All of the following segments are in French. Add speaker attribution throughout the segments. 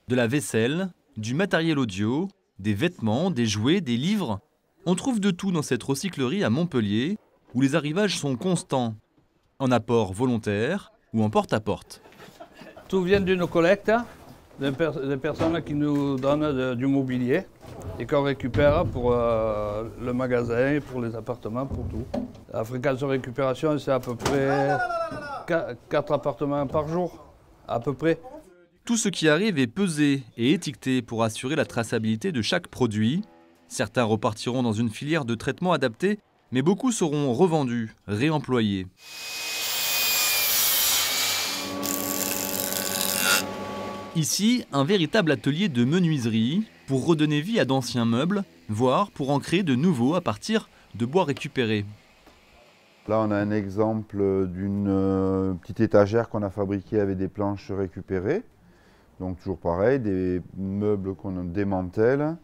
Speaker 1: De la vaisselle, du matériel audio, des vêtements, des jouets, des livres. On trouve de tout dans cette recyclerie à Montpellier, où les arrivages sont constants, en apport volontaire ou en porte-à-porte.
Speaker 2: Tout vient d'une collecte, des personnes qui nous donnent du mobilier et qu'on récupère pour le magasin, pour les appartements, pour tout. La fréquence de récupération, c'est à peu près 4 appartements par jour, à peu près.
Speaker 1: Tout ce qui arrive est pesé et étiqueté pour assurer la traçabilité de chaque produit. Certains repartiront dans une filière de traitement adaptée, mais beaucoup seront revendus, réemployés. Ici, un véritable atelier de menuiserie pour redonner vie à d'anciens meubles, voire pour en créer de nouveaux à partir de bois récupérés.
Speaker 3: Là, on a un exemple d'une petite étagère qu'on a fabriquée avec des planches récupérées. Donc toujours pareil, des meubles qu'on démantèle,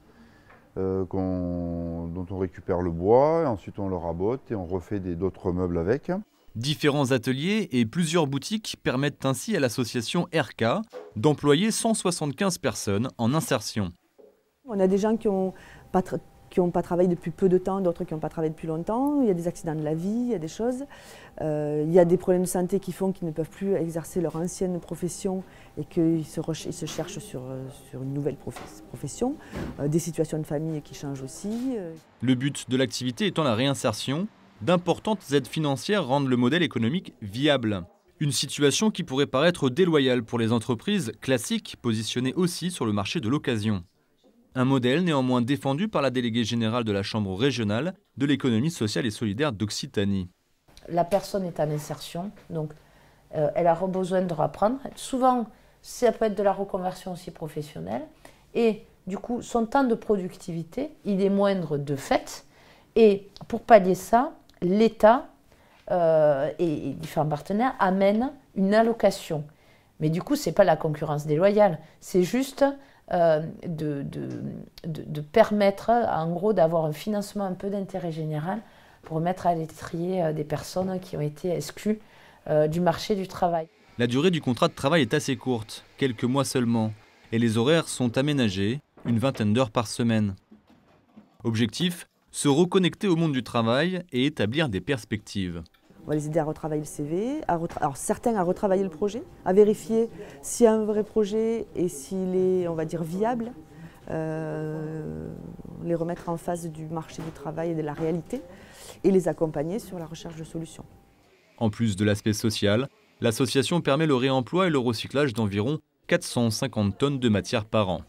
Speaker 3: dont on récupère le bois, et ensuite on le rabote et on refait d'autres meubles avec.
Speaker 1: Différents ateliers et plusieurs boutiques permettent ainsi à l'association RK d'employer 175 personnes en insertion.
Speaker 4: On a des gens qui n'ont pas travaillé depuis peu de temps, d'autres qui n'ont pas travaillé depuis longtemps. Il y a des accidents de la vie, il y a des choses. Il y a des problèmes de santé qui font qu'ils ne peuvent plus exercer leur ancienne profession et qu'ils se cherchent sur une nouvelle profession. Des situations de famille qui changent aussi.
Speaker 1: Le but de l'activité étant la réinsertion, d'importantes aides financières rendent le modèle économique viable. Une situation qui pourrait paraître déloyale pour les entreprises classiques positionnées aussi sur le marché de l'occasion. Un modèle néanmoins défendu par la déléguée générale de la Chambre régionale de l'économie sociale et solidaire d'Occitanie.
Speaker 5: La personne est en insertion, donc elle a besoin de reprendre. Souvent, ça peut être de la reconversion aussi professionnelle. Et du coup, son temps de productivité, il est moindre de fait. Et pour pallier ça, l'État et différents partenaires amènent une allocation. Mais du coup, ce n'est pas la concurrence déloyale, c'est juste de permettre en gros d'avoir un financement un peu d'intérêt général pour mettre à l'étrier des personnes qui ont été exclues du marché du travail.
Speaker 1: La durée du contrat de travail est assez courte, quelques mois seulement, et les horaires sont aménagés, une vingtaine d'heures par semaine. Objectif, se reconnecter au monde du travail et établir des perspectives.
Speaker 4: On va les aider à retravailler le CV, alors certains à retravailler le projet, à vérifier s'il y a un vrai projet et s'il est, on va dire, viable, les remettre en face du marché du travail et de la réalité et les accompagner sur la recherche de solutions.
Speaker 1: En plus de l'aspect social, l'association permet le réemploi et le recyclage d'environ 450 tonnes de matière par an.